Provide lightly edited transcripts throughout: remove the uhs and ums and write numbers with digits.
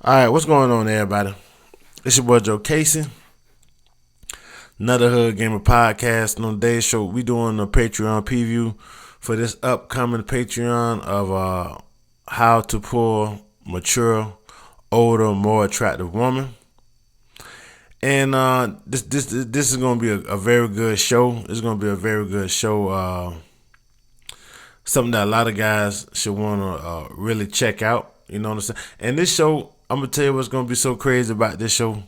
All right, what's going on, everybody? It's your boy Joe Casey, another Hood Gamer podcast. And on today's show, we doing a Patreon preview for this upcoming Patreon of how to pull mature, older, more attractive woman. And this is gonna be a very good show. It's gonna be a very good show. Something that a lot of guys should want to really check out. You know what I'm saying? And this show, I'm gonna tell you what's gonna be so crazy about this show.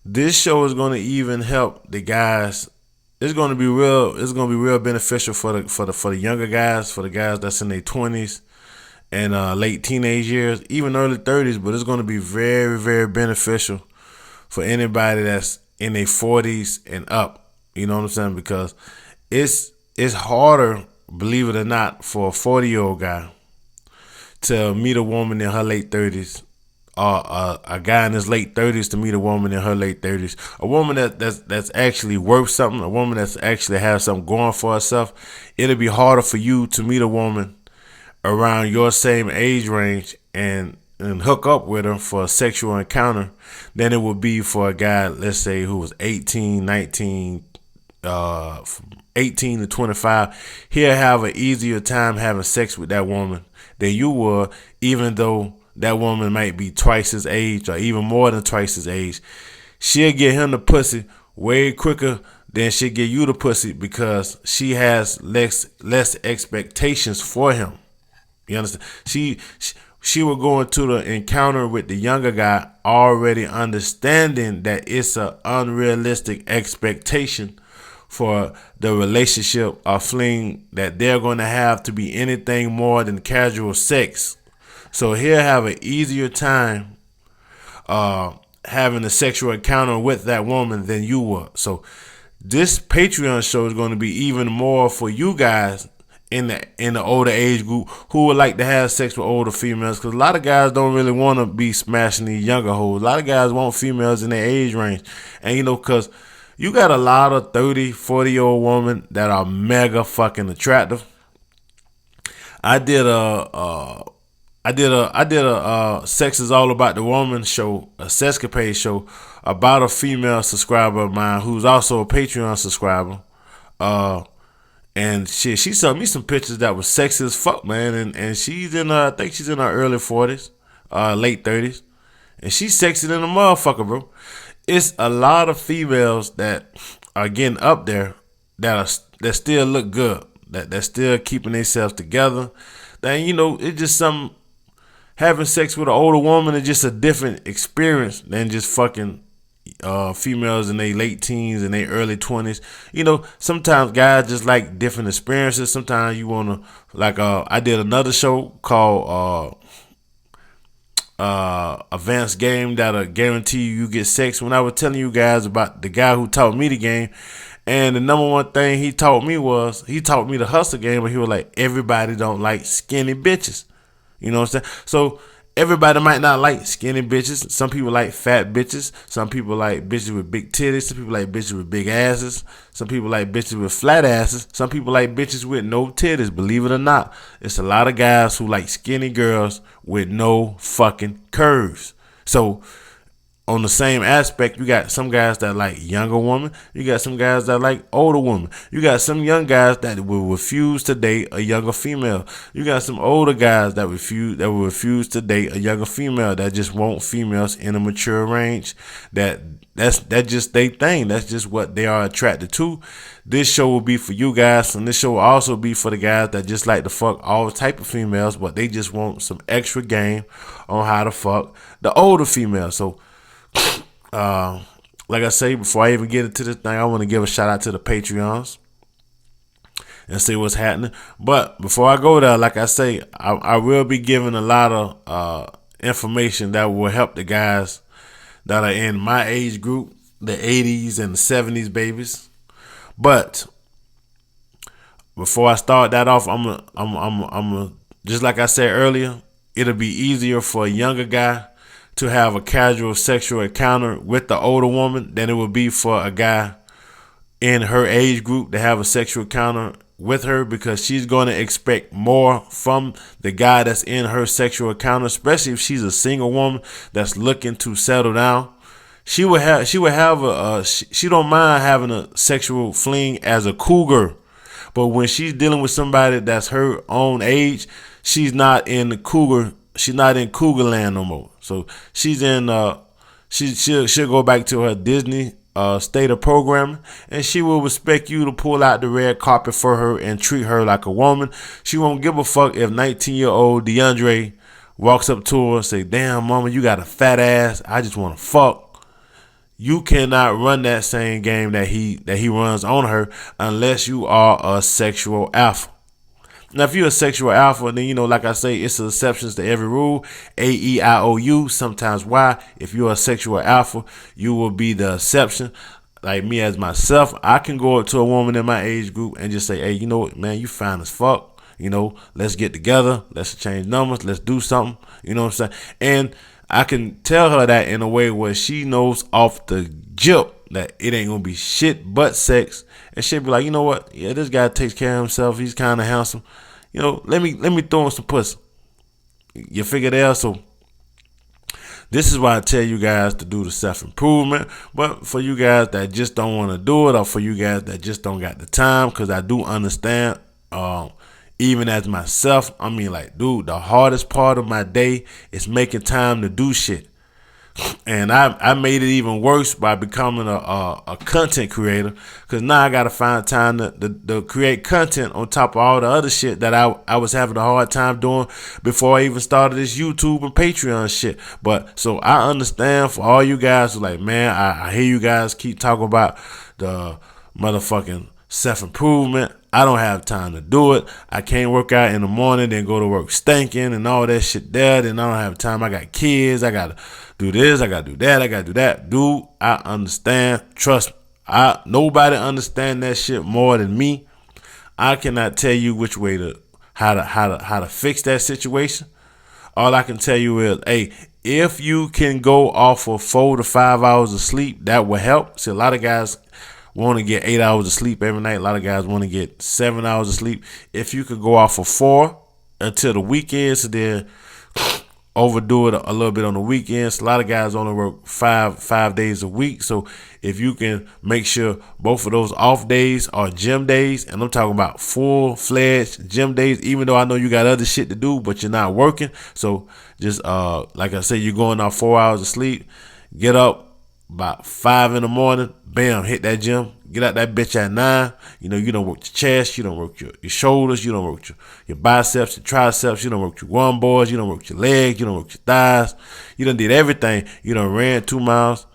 This show is gonna even help the guys. It's gonna be real. It's gonna be real beneficial for the younger guys, for the guys that's in their 20s and late teenage years, even early 30s. But it's gonna be very, very beneficial for anybody that's in their 40s and up. You know what I'm saying? Because it's harder, believe it or not, for a 40-year-old guy to meet a woman in her late 30s, or a guy in his late 30s to meet a woman in her late 30s. A woman that's actually worth something, a woman that's actually has something going for herself. It'll be harder for you to meet a woman around your same age range and hook up with her for a sexual encounter than it would be for a guy, let's say, who was 18, 19, 18 to 25. He'll have an easier time having sex with that woman than you would, even though that woman might be twice his age or even more than twice his age. She'll get him the pussy way quicker than she'll get you the pussy because she has less expectations for him. You understand? She will go into the encounter with the younger guy already understanding that it's an unrealistic expectation for the relationship or fling that they're going to have to be anything more than casual sex. So he'll have an easier time having a sexual encounter with that woman than you would. So this Patreon show is going to be even more for you guys in the older age group who would like to have sex with older females, because a lot of guys don't really want to be smashing these younger hoes. A lot of guys want females in their age range. And because you got a lot of 30, 40-year-old women that are mega fucking attractive. I did a Sex is All About the Woman show, a Sexcapade show, about a female subscriber of mine who's also a Patreon subscriber. And she sent me some pictures that was sexy as fuck, man. And she's in I think she's in her early 40s, late 30s. And she's sexy than a motherfucker, bro. It's a lot of females that are getting up there that still look good, that still keeping themselves together. Then it's just some having sex with an older woman is just a different experience than just fucking females in their late teens and their early 20s. Sometimes guys just like different experiences. Sometimes you want to, like, I did another show called advanced game that'll guarantee you get sex. When I was telling you guys about the guy who taught me the game, and the number one thing he taught me the hustle game, but he was like, everybody don't like skinny bitches. You know what I'm saying? So everybody might not like skinny bitches. Some people like fat bitches. Some people like bitches with big titties. Some people like bitches with big asses. Some people like bitches with flat asses. Some people like bitches with no titties. Believe it or not, it's a lot of guys who like skinny girls with no fucking curves. So on the same aspect, you got some guys that like younger women. You got some guys that like older women. You got some young guys that will refuse to date a younger female. You got some older guys that will refuse to date a younger female, that just want females in a mature range. That's just their thing. That's just what they are attracted to. This show will be for you guys, and this show will also be for the guys that just like to fuck all type of females, but they just want some extra game on how to fuck the older females. So like I say, before I even get into this thing, I want to give a shout out to the Patreons and see what's happening. But before I go there, like I say, I will be giving a lot of information that will help the guys that are in my age group, the 80s and the 70s babies. But before I start that off, I'm just like I said earlier, it'll be easier for a younger guy to have a casual sexual encounter with the older woman than it would be for a guy in her age group to have a sexual encounter with her because she's going to expect more from the guy that's in her sexual encounter, especially if she's a single woman that's looking to settle down. She don't mind having a sexual fling as a cougar, but when she's dealing with somebody that's her own age, she's not in cougar land no more. So she's in she'll go back to her Disney state of programming, and she will respect you to pull out the red carpet for her and treat her like a woman. She won't give a fuck if 19-year-old DeAndre walks up to her and say, "Damn, mama, you got a fat ass. I just want to fuck." You cannot run that same game that he runs on her unless you are a sexual alpha. Now, if you're a sexual alpha, then, like I say, it's exceptions to every rule. A-E-I-O-U, sometimes Y. If you're a sexual alpha, you will be the exception. Like me as myself, I can go up to a woman in my age group and just say, "Hey, you know what, man, you fine as fuck. Let's get together. Let's change numbers. Let's do something." You know what I'm saying? And I can tell her that in a way where she knows off the jump that it ain't gonna be shit but sex, and she'll be like, "You know what? Yeah, this guy takes care of himself. He's kind of handsome. Let me throw him some pussy." You figure it out. So this is why I tell you guys to do the self-improvement. But for you guys that just don't want to do it, or for you guys that just don't got the time, because I do understand. Even as myself, I mean, like, dude, the hardest part of my day is making time to do shit. And I made it even worse by becoming a content creator, because now I got to find time to create content on top of all the other shit that I was having a hard time doing before I even started this YouTube and Patreon shit. But so I understand for all you guys who like, man, I hear you guys keep talking about the motherfucking self-improvement. I don't have time to do it. I can't work out in the morning, then go to work stinking and all that shit there. Then I don't have time. I got kids. I got to do this. I got to do that. I got to do that. Dude, I understand. Trust me. Nobody understand that shit more than me. I cannot tell you which way how to fix that situation. All I can tell you is, hey, if you can go off of 4 to 5 hours of sleep, that will help. See, a lot of guys want to get 8 hours of sleep every night. A lot of guys want to get 7 hours of sleep. If you could go off of 4 until the weekends, then overdo it a little bit on the weekends. A lot of guys only work five days a week. So if you can make sure both of those off days are gym days, and I'm talking about full-fledged gym days, even though I know you got other shit to do, but you're not working. So just like I said, you're going off 4 hours of sleep, get up about 5 in the morning, bam, hit that gym, get out that bitch at 9. You don't work your chest, you don't work your shoulders, you don't work your biceps, your triceps, you don't work your lumbar, you don't work your legs, you don't work your thighs. You done did everything. You done ran 2 miles,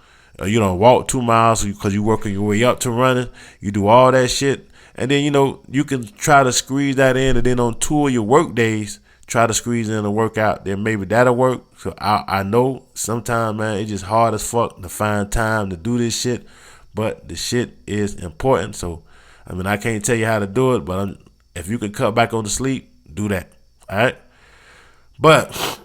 you done walked 2 miles because you working your way up to running. You do all that shit. And then, you can try to squeeze that in, and then on 2 of your work days, try to squeeze in a workout, then maybe that'll work. So I know sometimes, man, it's just hard as fuck to find time to do this shit, but the shit is important. So, I can't tell you how to do it, but if you can cut back on the sleep, do that. All right? But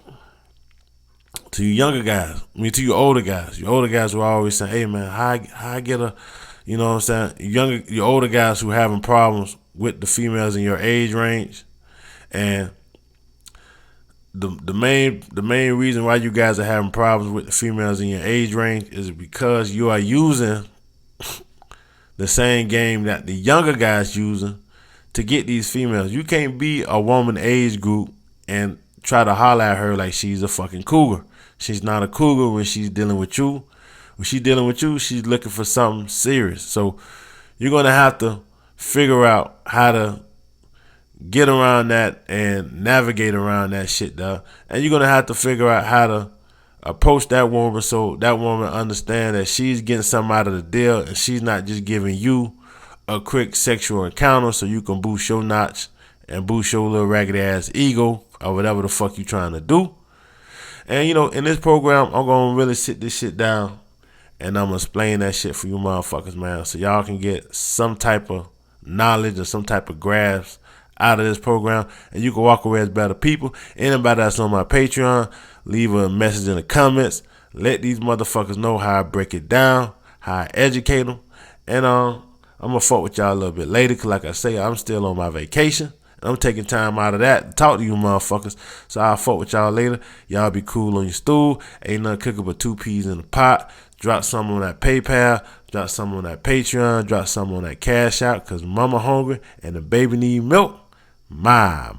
to you younger guys, to you older guys who are always saying, "Hey, man, how I get a," you know what I'm saying? You older guys who having problems with the females in your age range, and the main reason why you guys are having problems with the females in your age range is because you are using the same game that the younger guys using to get these females. You can't be a woman age group and try to holler at her like she's a fucking cougar. She's not a cougar when she's dealing with you. When she's dealing with you, she's looking for something serious. So you're going to have to figure out how to get around that and navigate around that shit, though. And you're going to have to figure out how to approach that woman so that woman understand that she's getting something out of the deal, and she's not just giving you a quick sexual encounter so you can boost your notch and boost your little raggedy ass ego or whatever the fuck you trying to do. And, in this program, I'm going to really sit this shit down, and I'm going to explain that shit for you motherfuckers, man, so y'all can get some type of knowledge or some type of grasp out of this program, and you can walk away as better people. Anybody that's on my Patreon, leave a message in the comments. Let these motherfuckers know how I break it down, how I educate them, and I'm going to fuck with y'all a little bit later because, like I say, I'm still on my vacation. I'm taking time out of that to talk to you motherfuckers. So I'll fuck with y'all later. Y'all be cool on your stool. Ain't nothing cooking but 2 peas in the pot. Drop some on that PayPal. Drop some on that Patreon. Drop some on that Cash App because mama hungry and the baby need milk. My.